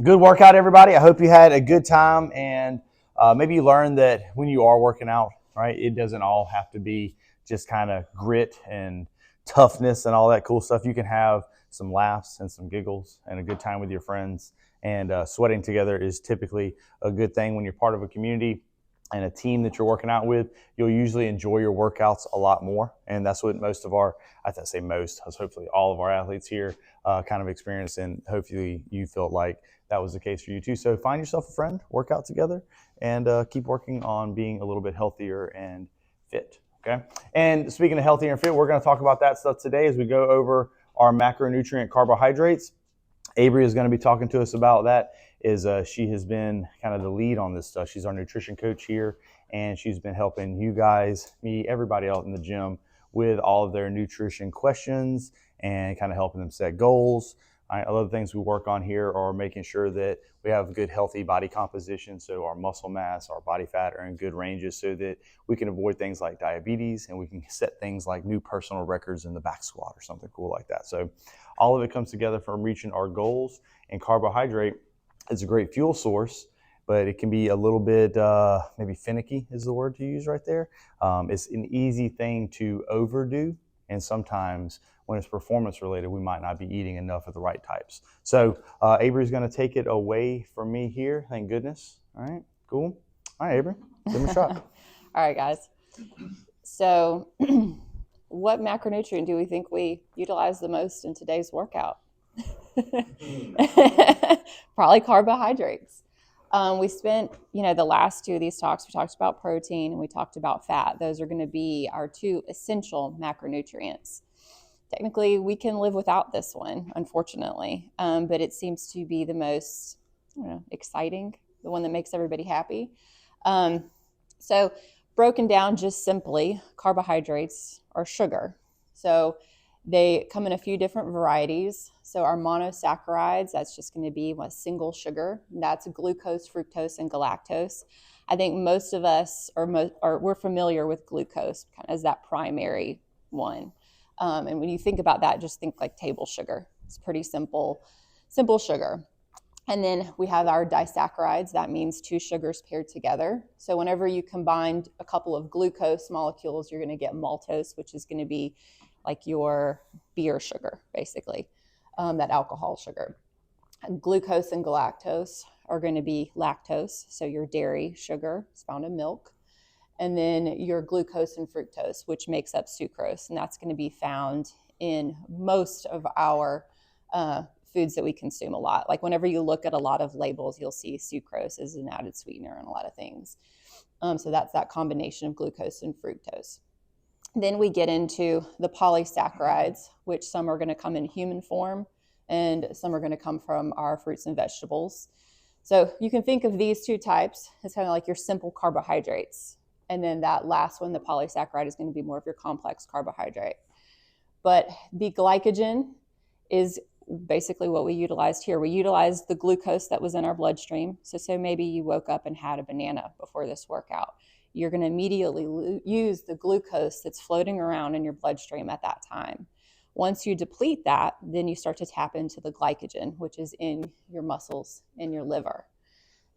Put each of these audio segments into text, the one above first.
Good workout, everybody. I hope you had a good time, and maybe you learned that when you are working out, right, it doesn't all have to be just kind of grit and toughness and all that cool stuff. You can have some laughs and some giggles and a good time with your friends. And sweating together is typically a good thing when you're part of a community and a team that you're working out with. You'll usually enjoy your workouts a lot more, and that's what most of our, I say most, hopefully all of our athletes here kind of experience, and hopefully you felt like that was the case for you too. So find yourself a friend, work out together, and keep working on being a little bit healthier and fit. Okay. And speaking of healthier and fit, we're going to talk about that stuff today as we go over our macronutrient carbohydrates. Abrie is going to be talking to us about that. She has been kind of the lead on this stuff. She's our nutrition coach here, and she's been helping you guys, me, everybody out in the gym with all of their nutrition questions and kind of helping them set goals. A lot of the things we work on here are making sure that we have a good, healthy body composition, so our muscle mass, our body fat are in good ranges so that we can avoid things like diabetes, and we can set things like new personal records in the back squat or something cool like that. So all of it comes together from reaching our goals, and carbohydrate is a great fuel source, but it can be a little bit maybe finicky is the word to use right there. It's an easy thing to overdo, and sometimes when it's performance related, we might not be eating enough of the right types. So Abrie's going to take it away from me here. Thank goodness. All right, cool. All right, Abrie, give me a shot. All right, guys. So what macronutrient do we think we utilize the most in today's workout? Probably carbohydrates. We spent, the last two of these talks, we talked about protein and we talked about fat. Those are going to be our two essential macronutrients. Technically, we can live without this one, unfortunately, but it seems to be the most exciting, the one that makes everybody happy. So broken down just simply, carbohydrates are sugar. So they come in a few different varieties. So our monosaccharides, that's just going to be a single sugar. That's glucose, fructose, and galactose. I think most of us we're familiar with glucose kind of as that primary one. And when you think about that, just think like table sugar. It's pretty simple sugar. And then we have our disaccharides. That means two sugars paired together. So whenever you combine a couple of glucose molecules, you're going to get maltose, which is going to be like your beer sugar, basically, that alcohol sugar. Glucose and galactose are going to be lactose, so your dairy sugar is found in milk. And then your glucose and fructose, which makes up sucrose, and that's going to be found in most of our foods that we consume a lot. Like whenever you look at a lot of labels, you'll see sucrose as an added sweetener in a lot of things. So that's that combination of glucose and fructose. Then we get into the polysaccharides, which some are going to come in human form and some are going to come from our fruits and vegetables. So you can think of these two types as kind of like your simple carbohydrates. And then that last one, the polysaccharide, is going to be more of your complex carbohydrate. But the glycogen is basically what we utilized here. We utilized the glucose that was in our bloodstream. So maybe you woke up and had a banana before this workout. You're going to immediately use the glucose that's floating around in your bloodstream at that time. Once you deplete that, then you start to tap into the glycogen, which is in your muscles, in your liver.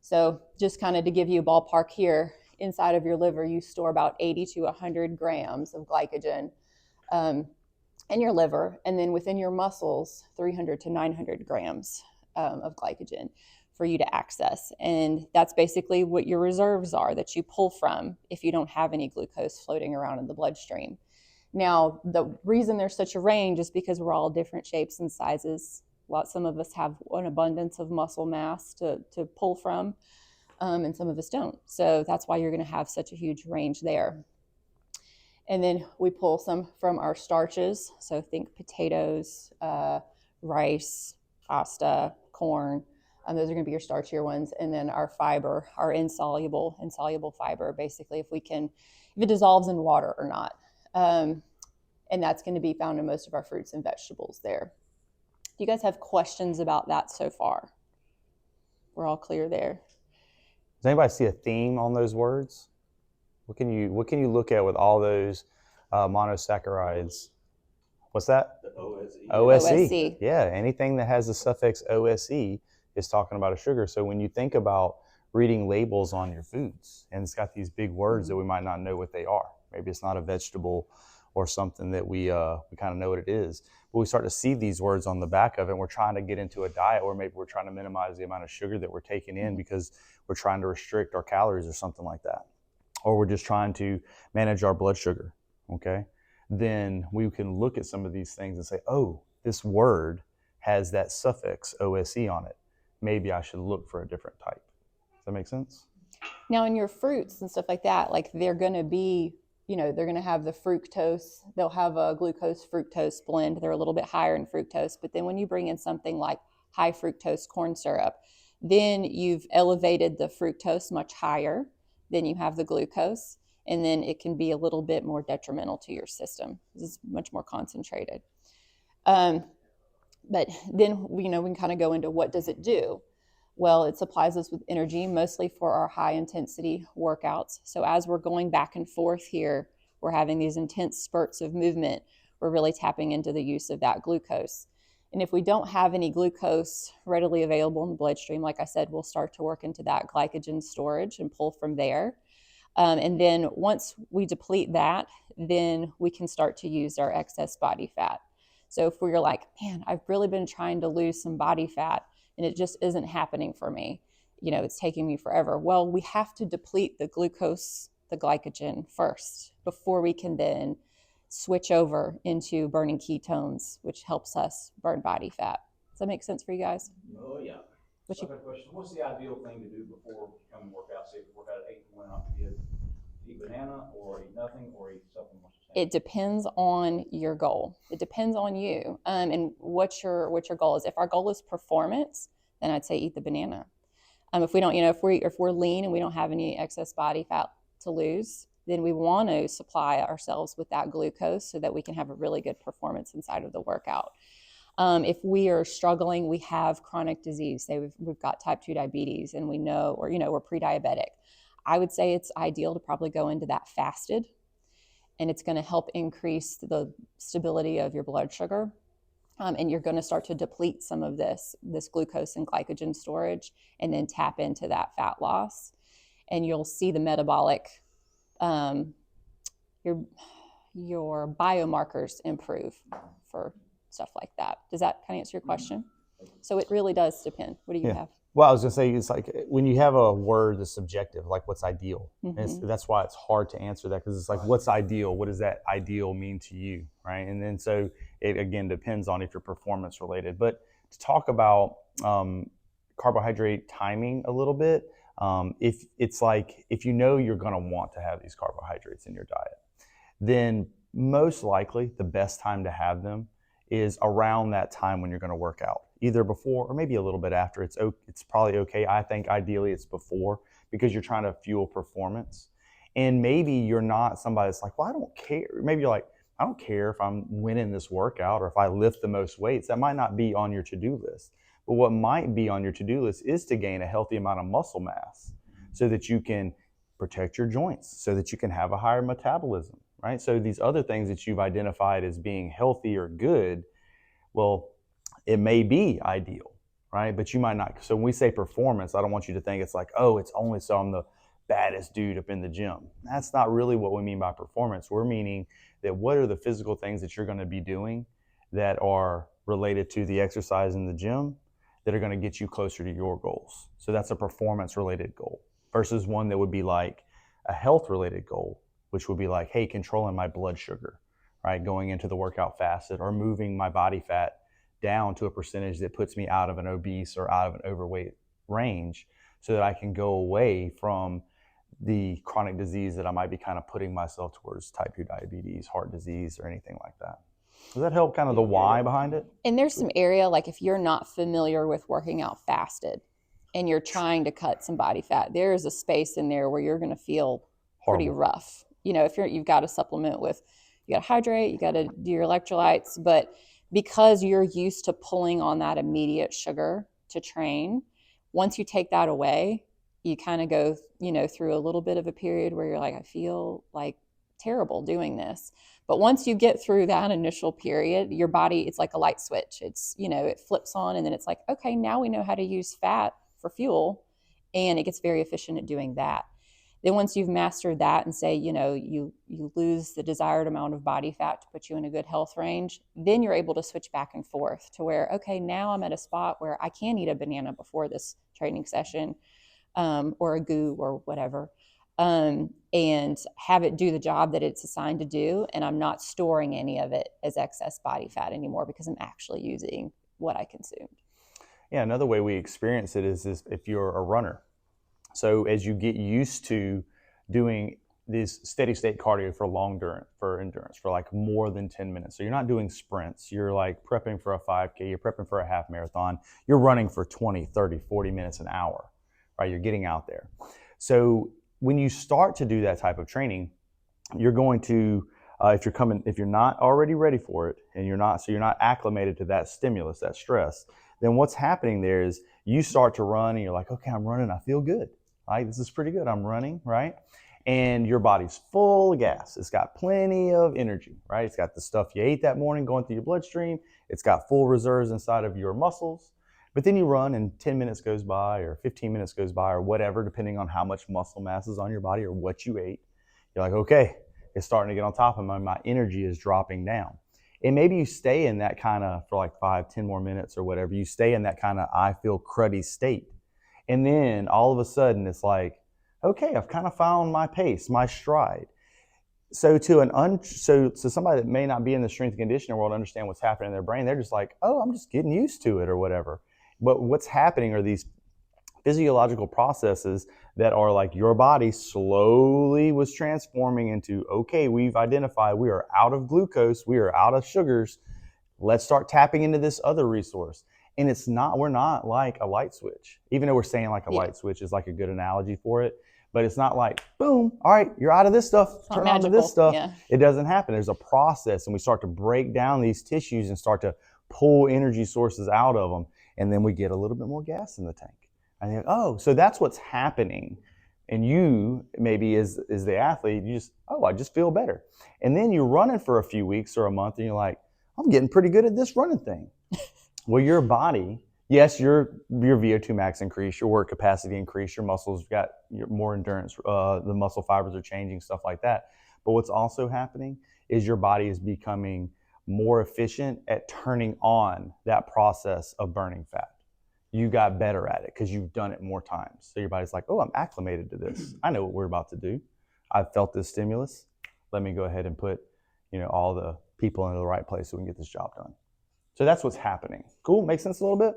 So just kind of to give you a ballpark here, inside of your liver, you store about 80 to 100 grams of glycogen in your liver. And then within your muscles, 300 to 900 grams of glycogen for you to access. And that's basically what your reserves are that you pull from if you don't have any glucose floating around in the bloodstream. Now, the reason there's such a range is because we're all different shapes and sizes. Some of us have an abundance of muscle mass to pull from, and some of us don't. So that's why you're going to have such a huge range there. And then we pull some from our starches. So think potatoes, rice, pasta, corn. Those are going to be your starchier ones. And then our fiber, our insoluble fiber, basically, if it dissolves in water or not. And that's going to be found in most of our fruits and vegetables there. Do you guys have questions about that so far? We're all clear there. Does anybody see a theme on those words? What can you look at with all those monosaccharides? What's that? The OSE. OSE. OSE. Yeah, anything that has the suffix OSE is talking about a sugar. So when you think about reading labels on your foods, and it's got these big words that we might not know what they are. Maybe it's not a vegetable or something that we kind of know what it is. But we start to see these words on the back of it, and we're trying to get into a diet where maybe we're trying to minimize the amount of sugar that we're taking in because we're trying to restrict our calories or something like that. Or we're just trying to manage our blood sugar, okay? Then we can look at some of these things and say, oh, this word has that suffix OSE on it. Maybe I should look for a different type. Does that make sense? Now, in your fruits and stuff like that, like they're going to be, they're going to have the fructose. They'll have a glucose fructose blend. They're a little bit higher in fructose. But then when you bring in something like high fructose corn syrup, then you've elevated the fructose much higher. Then you have the glucose, and then it can be a little bit more detrimental to your system. This is much more concentrated. But then, we can kind of go into what does it do? Well, it supplies us with energy, mostly for our high intensity workouts. So as we're going back and forth here, we're having these intense spurts of movement. We're really tapping into the use of that glucose. And if we don't have any glucose readily available in the bloodstream, like I said, we'll start to work into that glycogen storage and pull from there. And then once we deplete that, then we can start to use our excess body fat. So if we're like, man, I've really been trying to lose some body fat and it just isn't happening for me, it's taking me forever. Well, we have to deplete the glucose, the glycogen first before we can then switch over into burning ketones, which helps us burn body fat. Does that make sense for you guys? Oh, yeah. So I've got a question. What's the ideal thing to do before you come and work out? Say if you work out at 8 to 1 off the eat banana or eat nothing or eat something more sustainable? It depends on your goal. It depends on you and what your goal is. If our goal is performance, then I'd say eat the banana. If we don't, if we're lean and we don't have any excess body fat to lose, then we want to supply ourselves with that glucose so that we can have a really good performance inside of the workout. If we are struggling, we have chronic disease, say we've got type 2 diabetes and we know, or, we're pre-diabetic, I would say it's ideal to probably go into that fasted, and it's going to help increase the stability of your blood sugar. And you're going to start to deplete some of this glucose and glycogen storage and then tap into that fat loss. And you'll see the metabolic, your biomarkers improve for stuff like that. Does that kind of answer your question? So it really does depend. What do you have? Well, I was going to say, it's like when you have a word that's subjective, like what's ideal. That's why it's hard to answer that, because it's like, what's ideal? What does that ideal mean to you, right? And then so it, again, depends on if you're performance related. But to talk about carbohydrate timing a little bit, if it's like, if you're going to want to have these carbohydrates in your diet, then most likely the best time to have them is around that time when you're going to work out, either before or maybe a little bit after. It's probably okay. I think ideally it's before, because you're trying to fuel performance. And maybe you're not somebody that's like, well, I don't care. Maybe you're like, I don't care if I'm winning this workout or if I lift the most weights. That might not be on your to-do list. But what might be on your to-do list is to gain a healthy amount of muscle mass so that you can protect your joints, so that you can have a higher metabolism, right? So these other things that you've identified as being healthy or good, well, it may be ideal, right? But you might not. So when we say performance, I don't want you to think it's like, oh, it's only so I'm the baddest dude up in the gym. That's not really what we mean by performance. We're meaning that what are the physical things that you're going to be doing that are related to the exercise in the gym that are going to get you closer to your goals. So that's a performance related goal versus one that would be like a health related goal, which would be like, hey, controlling my blood sugar, right? Going into the workout fasted or moving my body fat down to a percentage that puts me out of an obese or out of an overweight range so that I can go away from the chronic disease that I might be kind of putting myself towards, type 2 diabetes, heart disease, or anything like that. Does that help kind of the why behind it? And there's some area, like if you're not familiar with working out fasted and you're trying to cut some body fat, there is a space in there where you're going to feel pretty rough. If you've got to supplement with, you got to hydrate, you got to do your electrolytes, but because you're used to pulling on that immediate sugar to train, once you take that away, you kind of go, through a little bit of a period where you're like, I feel like terrible doing this. But once you get through that initial period, your body, it's like a light switch. It's, it flips on, and then it's like, okay, now we know how to use fat for fuel, and it gets very efficient at doing that. Then once you've mastered that and say, you lose the desired amount of body fat to put you in a good health range, then you're able to switch back and forth to where, okay, now I'm at a spot where I can eat a banana before this training session, or a goo or whatever, and have it do the job that it's assigned to do. And I'm not storing any of it as excess body fat anymore because I'm actually using what I consumed. Yeah, another way we experience it is if you're a runner. So as you get used to doing this steady state cardio for endurance for like more than 10 minutes. So you're not doing sprints. You're like prepping for a 5K, you're prepping for a half marathon. You're running for 20, 30, 40 minutes an hour, right? You're getting out there. So when you start to do that type of training, you're going to, if you're not already ready for it, and you're not acclimated to that stimulus, that stress, then what's happening there is you start to run and you're like, okay, I'm running, I feel good. Right? This is pretty good. I'm running, right? And your body's full of gas. It's got plenty of energy, right? It's got the stuff you ate that morning going through your bloodstream. It's got full reserves inside of your muscles. But then you run and 10 minutes goes by or 15 minutes goes by or whatever, depending on how much muscle mass is on your body or what you ate. You're like, okay, it's starting to get on top of my energy is dropping down. And maybe you stay in that kind of, for like 5-10 more minutes or whatever, you stay in that kind of I feel cruddy state. And then all of a sudden it's like, okay, I've kind of found my pace, my stride. So so somebody that may not be in the strength and conditioning world understand what's happening in their brain, they're just like, oh, I'm just getting used to it or whatever. But what's happening are these physiological processes that are like your body slowly was transforming into, okay, we've identified we are out of glucose, we are out of sugars, let's start tapping into this other resource. And we're not like a light switch, even though we're saying like a light switch is like a good analogy for it, but it's not like, boom, all right, you're out of this stuff, turn on to this stuff. Yeah. It doesn't happen. There's a process, and we start to break down these tissues and start to pull energy sources out of them. And then we get a little bit more gas in the tank. And you're like, oh, so that's what's happening. And you maybe as the athlete, I just feel better. And then you're running for a few weeks or a month and you're like, I'm getting pretty good at this running thing. Well, your body, yes, your VO2 max increased, your work capacity increased, your muscles got more endurance, the muscle fibers are changing, stuff like that. But what's also happening is your body is becoming more efficient at turning on that process of burning fat. You got better at it because you've done it more times. So your body's like, oh, I'm acclimated to this. I know what we're about to do. I've felt this stimulus. Let me go ahead and put, all the people into the right place so we can get this job done. So that's what's happening. Cool? Makes sense a little bit?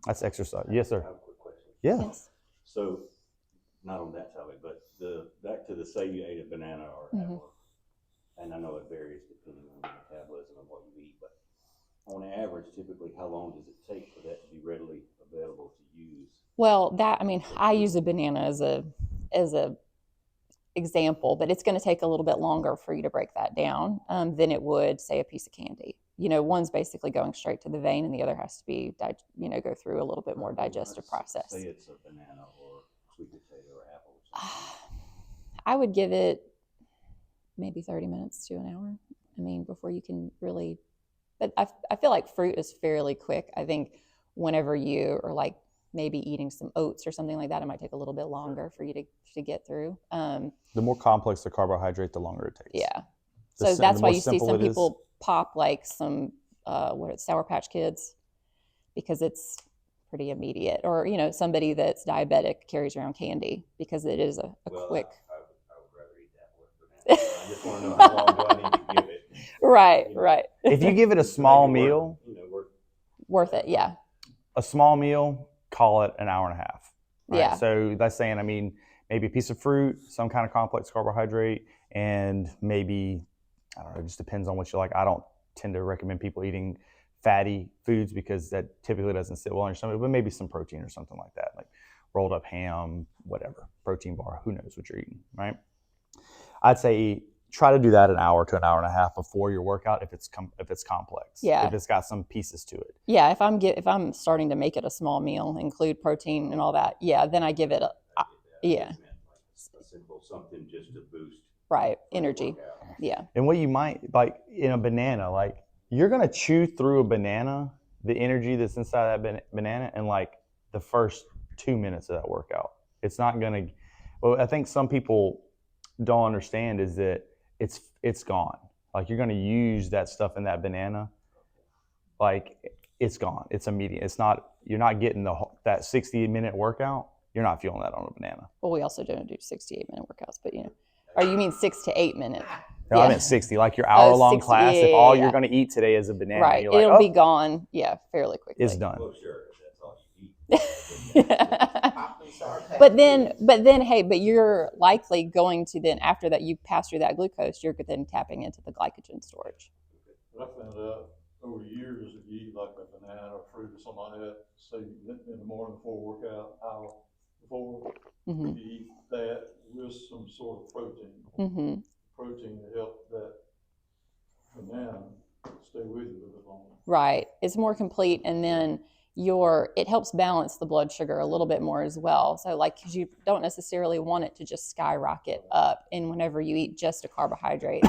That's exercise. Yes, sir. I have a quick question. Yeah. Yes. So, not on that topic, but back to the say you ate a banana or apple, and I know it varies depending on your metabolism and what you eat, but on average, typically, how long does it take for that to be readily available to use? Well, I use a banana as a example, but it's going to take a little bit longer for you to break that down than it would, say, a piece of candy. One's basically going straight to the vein, and the other has to be, go through a little bit more digestive process. Say it's a banana or sweet potato or apple. I would give it maybe 30 minutes to an hour. Before you can really, but I feel like fruit is fairly quick. I think whenever you are like maybe eating some oats or something like that, it might take a little bit longer for you to get through. The more complex the carbohydrate, the longer it takes. Yeah. So that's why you see some people pop like some Sour Patch Kids, because it's pretty immediate. Or somebody that's diabetic carries around candy because it is a quick. I would rather eat that one. I just want to know how long do I need to give it. Right. If you give it a small meal, worth it, yeah. A small meal, call it an hour and a half. Right? Yeah. So that's saying, maybe a piece of fruit, some kind of complex carbohydrate, and maybe, I don't know, it just depends on what you like. I don't tend to recommend people eating fatty foods because that typically doesn't sit well in your stomach, but maybe some protein or something like that, like rolled up ham, whatever, protein bar, who knows what you're eating, right? I'd say try to do that an hour to an hour and a half before your workout if it's complex. Yeah. If it's got some pieces to it. Yeah, if I'm starting to make it a small meal, include protein and all that, yeah, then I give it a A simple something just to boost Right. Energy. Workout. Yeah. And what you might, like in a banana, like you're going to chew through a banana, the energy that's inside that banana, in like the first 2 minutes of that workout. It's not going to, well, I think some people don't understand is that it's gone. Like you're going to use that stuff in that banana, like it's gone. It's immediate. It's not, you're not getting that 60-minute workout. You're not feeling that on a banana. Well, we also don't do 68-minute workouts, but or you mean 6 to 8 minutes? No, I meant 60, like your hour-long 60, class. yeah, If all yeah. you're going to eat today is a banana, Right. you're like, It'll be gone. Yeah. Fairly quickly. it's done. Well, sure, if that's all you eat. But then, hey, but you're likely going to then, after that, you pass through that glucose, you're then tapping into the glycogen storage. I found out over the years, if you eat like a banana or fruit or something like that, say in the morning before workout, hour before, Mm-hmm. you eat that with some sort of protein. Mm-hmm. Protein to help that banana stay with you a little bit longer. Right. It's more complete, and then it helps balance the blood sugar a little bit more as well. So like, because you don't necessarily want it to just skyrocket up, and whenever you eat just a carbohydrate,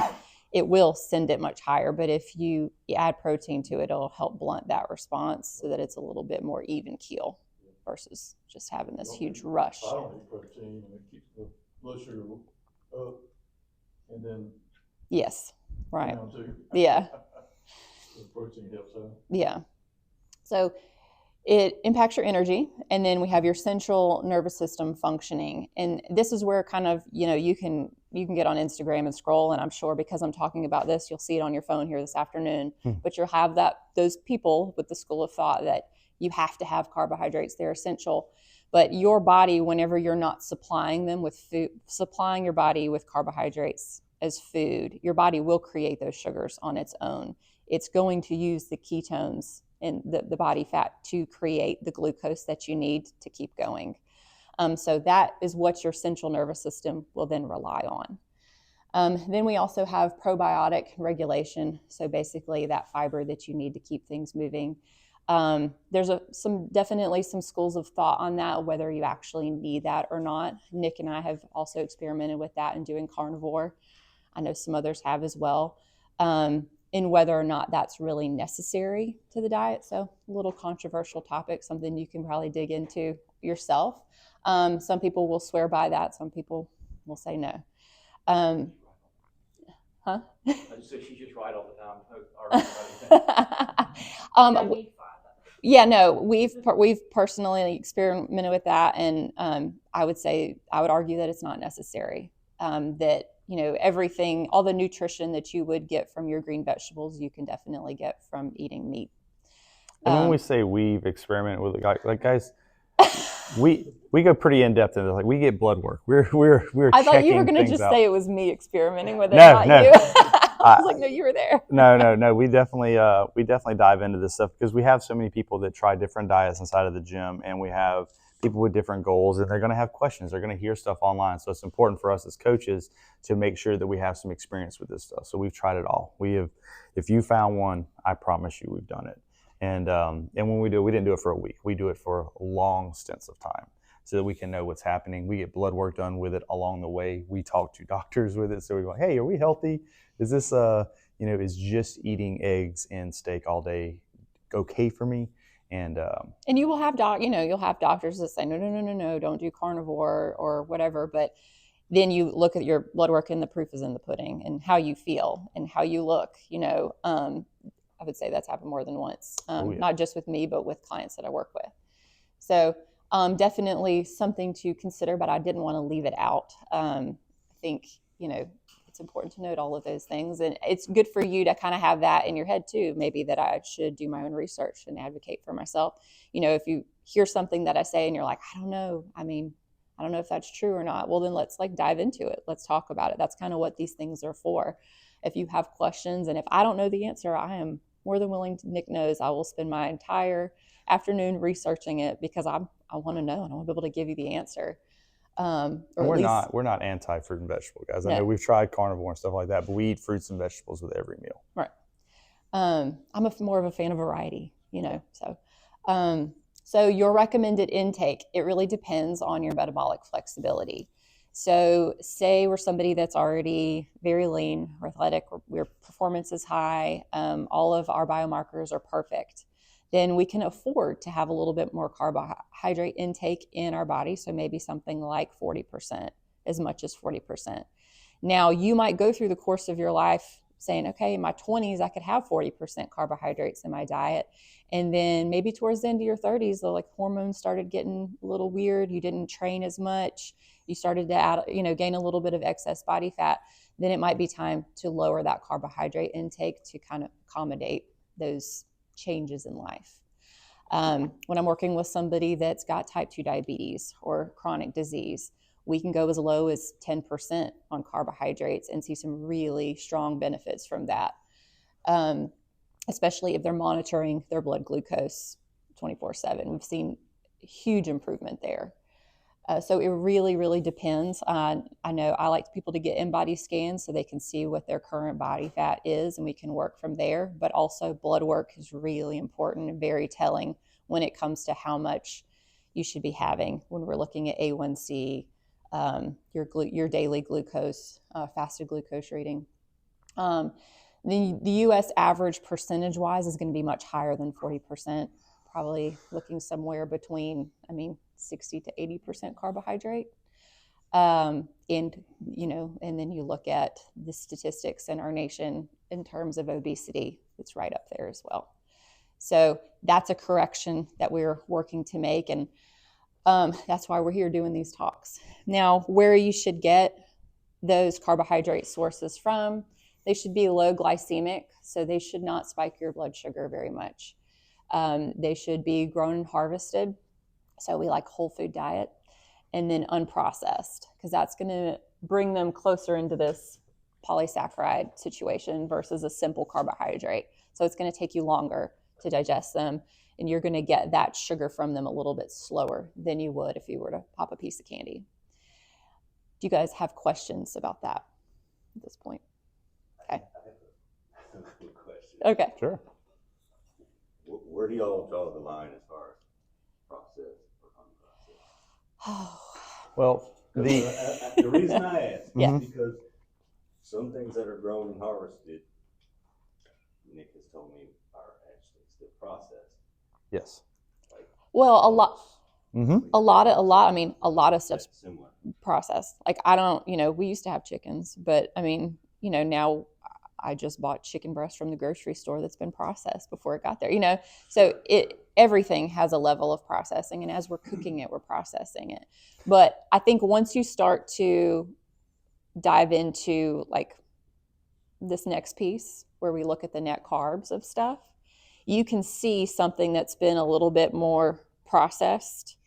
it will send it much higher. But if you add protein to it, it'll help blunt that response so that it's a little bit more even keel versus just having this huge rush. I don't eat protein, and it keeps the blood sugar up, and then Yes. Right. down too. Yeah. The protein helps out. Yeah. So it impacts your energy, and then we have your central nervous system functioning. And this is where kind of, you can get on Instagram and scroll, and I'm sure because I'm talking about this, you'll see it on your phone here this afternoon. But you'll have those people with the school of thought that you have to have carbohydrates, they're essential. But your body, whenever you're not supplying them with food, supplying your body with carbohydrates as food, your body will create those sugars on its own. It's going to use the ketones and the body fat to create the glucose that you need to keep going. So that is what your central nervous system will then rely on. Then we also have probiotic regulation. So basically that fiber that you need to keep things moving. There's definitely some schools of thought on that, whether you actually need that or not. Nick and I have also experimented with that and doing carnivore. I know some others have as well. In whether or not that's really necessary to the diet. So a little controversial topic, something you can probably dig into yourself. Some people will swear by that. Some people will say no. I just say she's just right all the time. Yeah, no, we've personally experimented with that, and I would argue that it's not necessary. That everything, all the nutrition that you would get from your green vegetables, you can definitely get from eating meat. And when we say we've experimented with it, like guys, we go pretty in depth into this. Like we get blood work. We're I thought you were going to just say it was me experimenting with it, No, not no. you. I was like, no, you were there. No. We definitely dive into this stuff because we have so many people that try different diets inside of the gym, and we have people with different goals, and they're going to have questions. They're going to hear stuff online. So it's important for us as coaches to make sure that we have some experience with this stuff. So we've tried it all. If you found one, I promise you we've done it. And when we do it, we didn't do it for a week. We do it for long stints of time so that we can know what's happening. We get blood work done with it along the way. We talk to doctors with it. So we go, hey, are we healthy? Is this, is just eating eggs and steak all day okay for me? And you will have you'll have doctors that say no, don't do carnivore or whatever. But then you look at your blood work, and the proof is in the pudding, and how you feel and how you look. I would say that's happened more than once, not just with me, but with clients that I work with. So definitely something to consider, but I didn't want to leave it out. I think it's important to note all of those things, and it's good for you to kind of have that in your head too, maybe that I should do my own research and advocate for myself. If you hear something that I say and you're like, I don't know if that's true or not, well then let's dive into it. Let's talk about it. That's kind of what these things are for. If you have questions, and if I don't know the answer, I am more than willing to, Nick knows, I will spend my entire afternoon researching it because I want to know, and I want to be able to give you the answer. we're not anti fruit and vegetable guys. I know we've tried carnivore and stuff like that, but we eat fruits and vegetables with every meal. Right. I'm more of a fan of variety, So your recommended intake, it really depends on your metabolic flexibility. So say we're somebody that's already very lean or athletic, our performance is high, all of our biomarkers are perfect, then we can afford to have a little bit more carbohydrate intake in our body. So maybe something like 40%, as much as 40%. Now, you might go through the course of your life saying, okay, in my 20s, I could have 40% carbohydrates in my diet. And then maybe towards the end of your 30s, the hormones started getting a little weird. You didn't train as much. You started to add, gain a little bit of excess body fat. Then it might be time to lower that carbohydrate intake to kind of accommodate those changes in life. When I'm working with somebody that's got type 2 diabetes or chronic disease, we can go as low as 10% on carbohydrates and see some really strong benefits from that, especially if they're monitoring their blood glucose 24/7. We've seen huge improvement there. So it really, really depends. I know I like people to get in-body scans so they can see what their current body fat is, and we can work from there. But also blood work is really important and very telling when it comes to how much you should be having when we're looking at A1C, your daily glucose, fasted glucose reading. The U.S. average percentage-wise is going to be much higher than 40%, probably looking somewhere between, 60 to 80% carbohydrate. And then you look at the statistics in our nation in terms of obesity, it's right up there as well. So that's a correction that we're working to make. And that's why we're here doing these talks. Now, where you should get those carbohydrate sources from, they should be low glycemic, so they should not spike your blood sugar very much. They should be grown and harvested, so we like whole food diet, and then unprocessed, because that's going to bring them closer into this polysaccharide situation versus a simple carbohydrate. So it's going to take you longer to digest them, and you're going to get that sugar from them a little bit slower than you would if you were to pop a piece of candy. Do you guys have questions about that at this point? Okay. I have a good question. Okay. Sure. Where do y'all draw the line as far as processed or unprocessed? Oh. Well, The reason I ask Yeah. is because some things that are grown and harvested, Nick has told me, are actually still processed. yes. Like Well, a lot of stuff's that's similar. processed. Like I don't, we used to have chickens, but now I just bought chicken breast from the grocery store that's been processed before it got there, so everything has a level of processing, and as we're cooking it, we're processing it. But I think once you start to dive into this next piece where we look at the net carbs of stuff, you can see something that's been a little bit more processed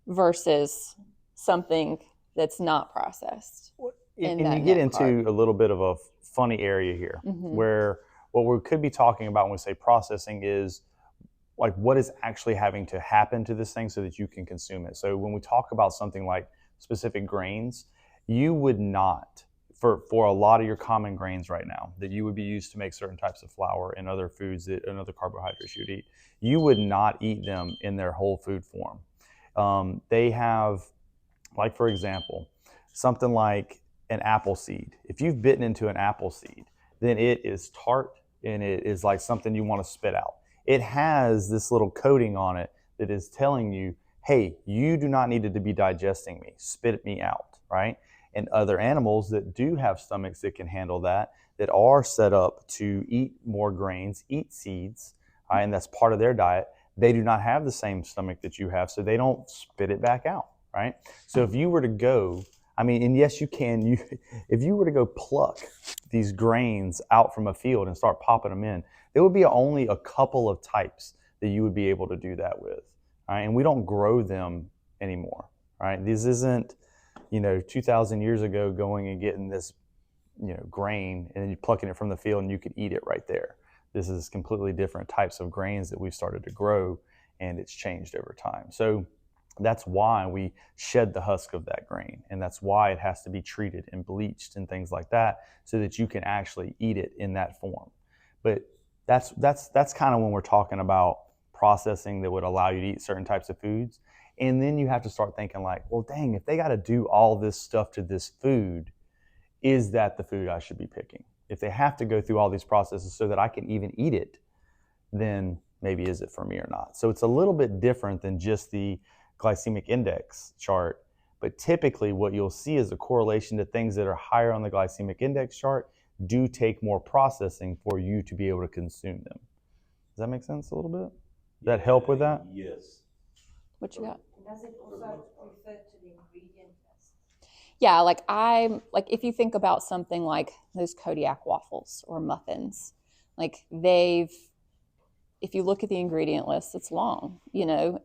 versus something that's not processed. And you get into a little bit of a funny area here, where what we could be talking about when we say processing is what is actually having to happen to this thing so that you can consume it. So when we talk about something like specific grains, you would not, for a lot of your common grains right now that you would be used to make certain types of flour and other foods and other carbohydrates you'd eat, you would not eat them in their whole food form. They have, for example, something like an apple seed. If you've bitten into an apple seed, then it is tart and it is like something you want to spit out. It has this little coating on it that is telling you, hey, you do not need to be digesting me, spit me out, right? And other animals that do have stomachs that can handle that are set up to eat more grains, eat seeds, right? And that's part of their diet. They do not have the same stomach that you have, so they don't spit it back out, right? So if you were to go, and yes, you can, if you were to go pluck these grains out from a field and start popping them in, there would be only a couple of types that you would be able to do that with, right? And we don't grow them anymore, right? This isn't, 2,000 years ago going and getting this, grain and then you plucking it from the field and you could eat it right there. This is completely different types of grains that we've started to grow, and it's changed over time. So that's why we shed the husk of that grain, and that's why it has to be treated and bleached and things like that so that you can actually eat it in that form. But that's kind of when we're talking about processing that would allow you to eat certain types of foods. And then you have to start thinking like, well, dang, if they got to do all this stuff to this food, is that the food I should be picking? If they have to go through all these processes so that I can even eat it, then maybe is it for me or not? So it's a little bit different than just the glycemic index chart, but typically what you'll see is a correlation to things that are higher on the glycemic index chart do take more processing for you to be able to consume them. Does that make sense a little bit? Does that help with that? Yes. What you got? Does it also refer to the ingredient list? Yeah, like if you think about something like those Kodiak waffles or muffins, like if you look at the ingredient list, it's long,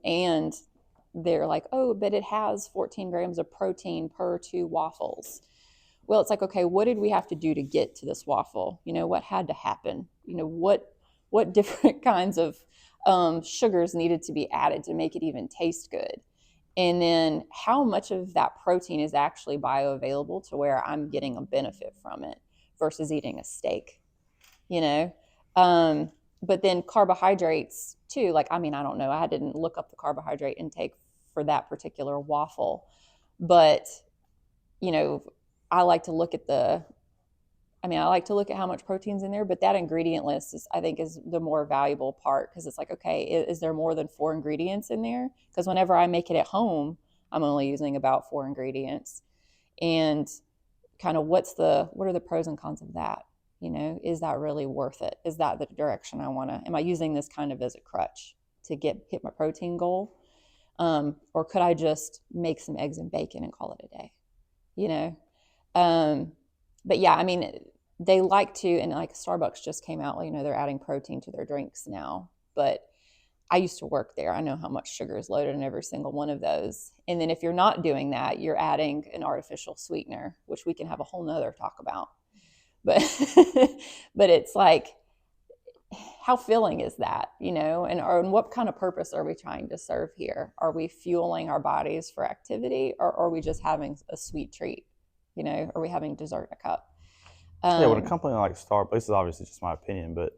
and they're like, oh, but it has 14 grams of protein per 2 waffles. Well, it's like, okay, what did we have to do to get to this waffle? What had to happen? What different kinds of sugars needed to be added to make it even taste good? And then how much of that protein is actually bioavailable to where I'm getting a benefit from it versus eating a steak, But then carbohydrates too, I don't know. I didn't look up the carbohydrate intake for that particular waffle, but, I like to look at how much protein's in there, but that ingredient list I think is the more valuable part, because it's like, okay, is there more than 4 ingredients in there? Because whenever I make it at home, I'm only using about 4 ingredients. And kind of what are the pros and cons of that? Is that really worth it? Is that the direction I want to, am I using this kind of as a crutch to hit my protein goal? Or could I just make some eggs and bacon and call it a day? But yeah, they like to, and like Starbucks just came out, they're adding protein to their drinks now, but I used to work there. I know how much sugar is loaded in every single one of those. And then if you're not doing that, you're adding an artificial sweetener, which we can have a whole nother talk about. But, but it's like, how filling is that, and what kind of purpose are we trying to serve here? Are we fueling our bodies for activity, or are we just having a sweet treat? Are we having dessert in a cup? When a company like Starbucks, this is obviously just my opinion, but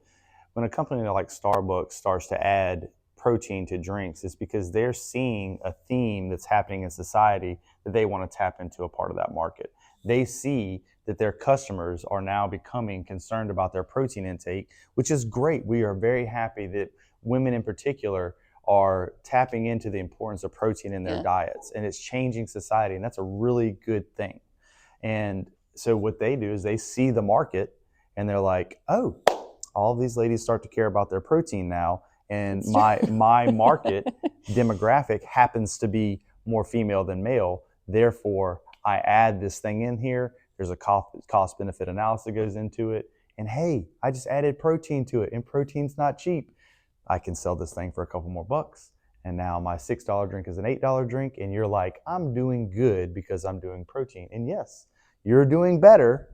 when a company like Starbucks starts to add protein to drinks, it's because they're seeing a theme that's happening in society that they want to tap into a part of that market. They see that their customers are now becoming concerned about their protein intake, which is great. We are very happy that women in particular are tapping into the importance of protein in their diets, and it's changing society, and that's a really good thing. And so what they do is they see the market and they're like, oh, all these ladies start to care about their protein now. And my market demographic happens to be more female than male. Therefore, I add this thing in here. There's a cost benefit analysis that goes into it. And hey, I just added protein to it, and protein's not cheap. I can sell this thing for a couple more bucks. And now my $6 drink is an $8 drink. And you're like, I'm doing good because I'm doing protein. And yes, you're doing better,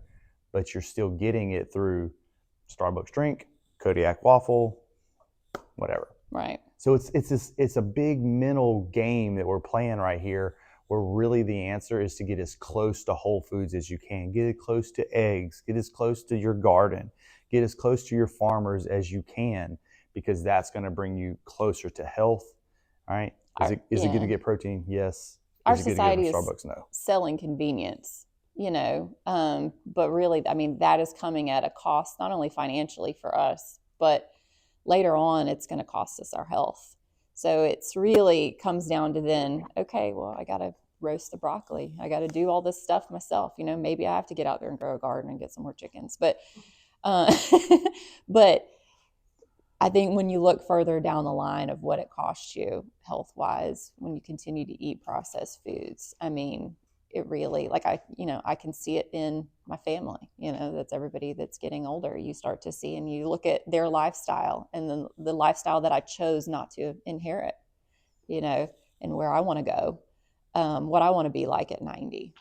but you're still getting it through Starbucks drink, Kodiak waffle, whatever. Right. So it's a big mental game that we're playing right here, where really the answer is to get as close to whole foods as you can. Get as close to eggs, get as close to your garden, get as close to your farmers as you can, because that's going to bring you closer to health. All right. Is it good to get protein? Yes. Our society is Starbucks? No. selling convenience, but really, that is coming at a cost, not only financially for us, but later on, it's going to cost us our health. So it's really comes down to then, okay, well, I got to roast the broccoli. I got to do all this stuff myself. Maybe I have to get out there and grow a garden and get some more chickens. But, but I think when you look further down the line of what it costs you health-wise, when you continue to eat processed foods, it really, I can see it in my family, that's everybody that's getting older. You start to see, and you look at their lifestyle and then the lifestyle that I chose not to inherit, and where I want to go, what I want to be like at 90,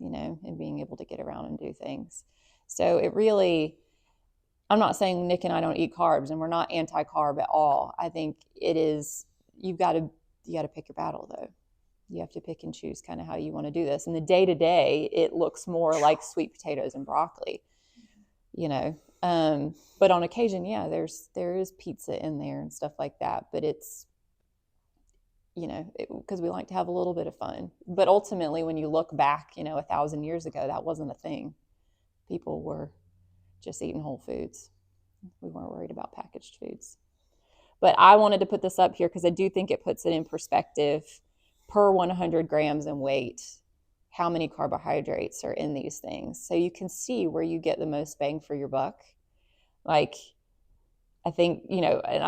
and being able to get around and do things. So it really, I'm not saying Nick and I don't eat carbs, and we're not anti-carb at all. I think it is, you got to pick your battle though. You have to pick and choose kind of how you want to do this. And the day-to-day, it looks more like sweet potatoes and broccoli, but on occasion, there is pizza in there and stuff like that. But it's, because we like to have a little bit of fun. But ultimately, when you look back, 1,000 years ago, that wasn't a thing. People were just eating whole foods. We weren't worried about packaged foods. But I wanted to put this up here because I do think it puts it in perspective per 100 grams in weight, how many carbohydrates are in these things. So you can see where you get the most bang for your buck. Like, I think, and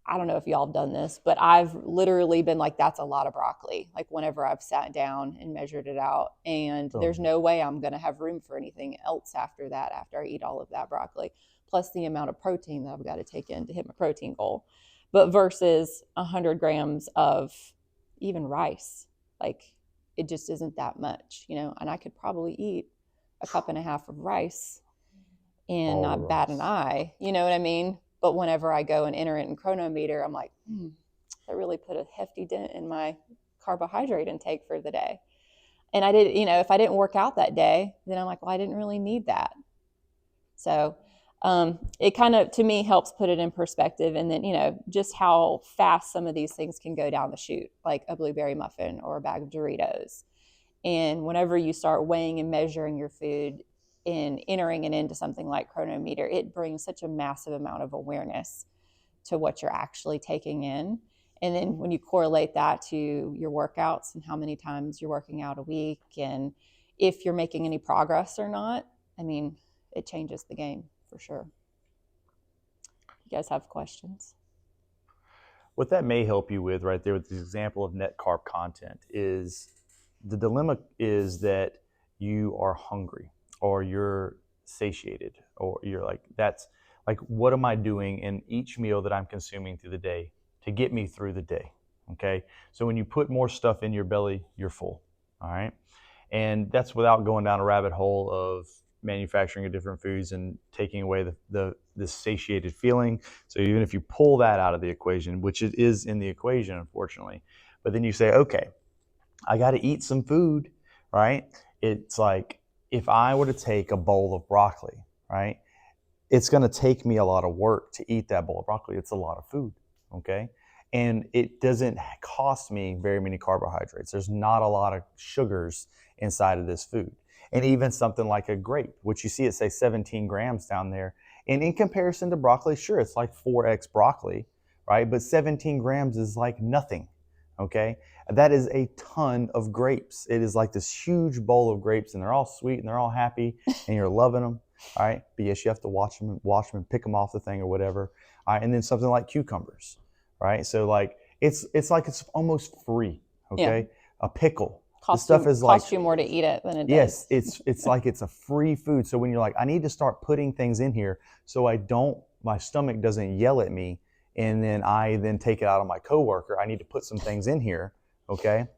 I don't know if y'all have done this, but I've literally been like, that's a lot of broccoli. Like whenever I've sat down and measured it out, and there's no way I'm going to have room for anything else after that, after I eat all of that broccoli, plus the amount of protein that I've got to take in to hit my protein goal. But versus 100 grams of even rice, like it just isn't that much, and I could probably eat a cup and a half of rice and not bat an eye, you know what I mean? But whenever I go and enter it in Chronometer, I'm like, that really put a hefty dent in my carbohydrate intake for the day. And I did, if I didn't work out that day, then I'm like, well, I didn't really need that. So it kind of, to me, helps put it in perspective. And then, just how fast some of these things can go down the chute, like a blueberry muffin or a bag of Doritos. And whenever you start weighing and measuring your food, in entering it into something like Chronometer, it brings such a massive amount of awareness to what you're actually taking in. And then when you correlate that to your workouts and how many times you're working out a week and if you're making any progress or not, I mean, it changes the game for sure. You guys have questions? What that may help you with right there with this example of net carb content is the dilemma is that you are hungry, or you're satiated, or you're like, that's like, what am I doing in each meal that I'm consuming through the day to get me through the day? Okay. So when you put more stuff in your belly, you're full. All right. And that's without going down a rabbit hole of manufacturing of different foods and taking away the satiated feeling. So even if you pull that out of the equation, which it is in the equation, unfortunately, but then you say, okay, I got to eat some food, right? It's like, if I were to take a bowl of broccoli, right, it's going to take me a lot of work to eat that bowl of broccoli. It's a lot of food, okay? And it doesn't cost me very many carbohydrates. There's not a lot of sugars inside of this food. And even something like a grape, which you see it say 17 grams down there. And in comparison to broccoli, sure, it's like 4x broccoli, right? But 17 grams is like nothing, okay? That is a ton of grapes. It is like this huge bowl of grapes, and they're all sweet and they're all happy and you're loving them. All right. But yes, you have to wash them and pick them off the thing or whatever. All right. And then something like cucumbers, right? So like, it's like, it's almost free. Okay. Yeah. A pickle. Costs you more to eat it than it does. Yes. It's like, it's a free food. So when you're like, I need to start putting things in here so my stomach doesn't yell at me. And then I take it out on my coworker. I need to put some things in here. Okay.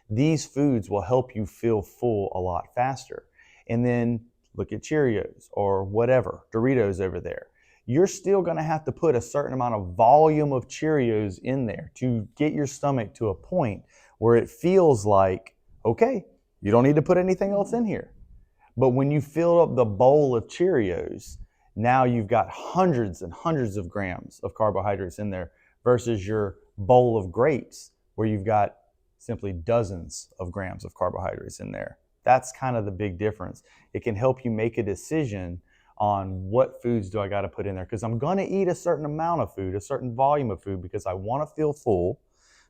These foods will help you feel full a lot faster. And then look at Cheerios or whatever, Doritos over there. You're still going to have to put a certain amount of volume of Cheerios in there to get your stomach to a point where it feels like, okay, you don't need to put anything else in here. But when you fill up the bowl of Cheerios, now you've got hundreds and hundreds of grams of carbohydrates in there versus your bowl of grapes where you've got simply dozens of grams of carbohydrates in there. That's kind of the big difference. It can help you make a decision on what foods do I got to put in there, because I'm going to eat a certain amount of food, a certain volume of food, because I want to feel full,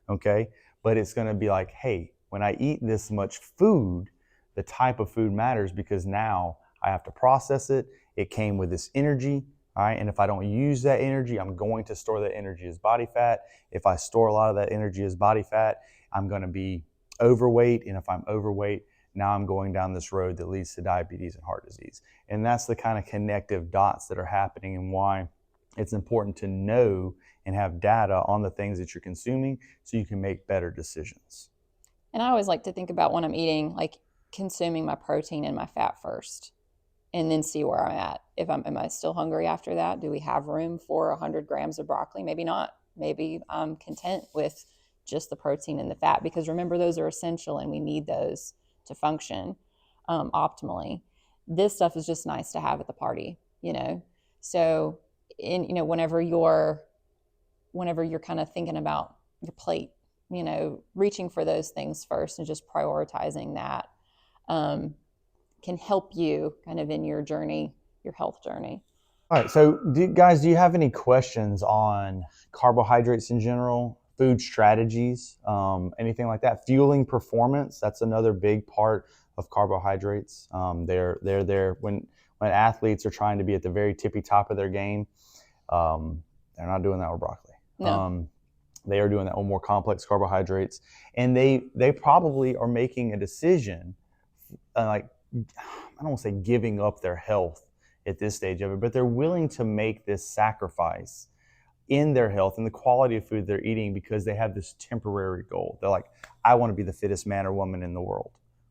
okay? But it's going to be like, hey, when I eat this much food, the type of food matters, because now I have to process it. It came with this energy, all right? And if I don't use that energy, I'm going to store that energy as body fat. If I store a lot of that energy as body fat, I'm going to be overweight. And if I'm overweight, now I'm going down this road that leads to diabetes and heart disease. And that's the kind of connective dots that are happening, and why it's important to know and have data on the things that you're consuming so you can make better decisions. And I always like to think about when I'm eating, like consuming my protein and my fat first, and then see where I'm at. Am I still hungry after that? Do we have room for 100 grams of broccoli? Maybe not. Maybe I'm content with just the protein and the fat, because remember, those are essential and we need those to function optimally. This stuff is just nice to have at the party, So whenever you're kind of thinking about your plate reaching for those things first and just prioritizing that can help you kind of in your journey, your health journey. All right. So, guys, do you have any questions on carbohydrates in general, food strategies, anything like that? Fueling performance, that's another big part of carbohydrates. They're there when athletes are trying to be at the very tippy top of their game. They're not doing that with broccoli. No. They are doing that with more complex carbohydrates, and they probably are making a decision, like, I don't want to say giving up their health at this stage of it, but they're willing to make this sacrifice in their health and the quality of food they're eating because they have this temporary goal. They're like, I want to be the fittest man or woman in the world,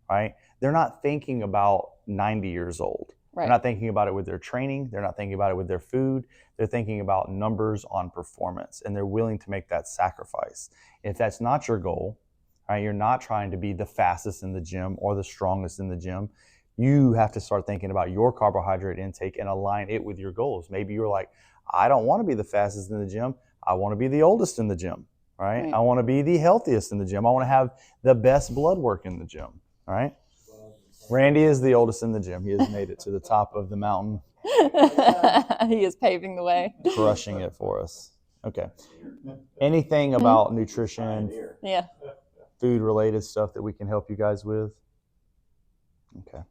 right? They're not thinking about 90 years old. Right. They're not thinking about it with their training. They're not thinking about it with their food. They're thinking about numbers on performance, and they're willing to make that sacrifice. If that's not your goal, right, you're not trying to be the fastest in the gym or the strongest in the gym. You have to start thinking about your carbohydrate intake and align it with your goals. Maybe you're like, I don't want to be the fastest in the gym. I want to be the oldest in the gym, right? I want to be the healthiest in the gym. I want to have the best blood work in the gym, right? Randy is the oldest in the gym. He has made it to the top of the mountain. He is paving the way. Crushing it for us. Okay. Anything about nutrition, food-related stuff that we can help you guys with? Okay.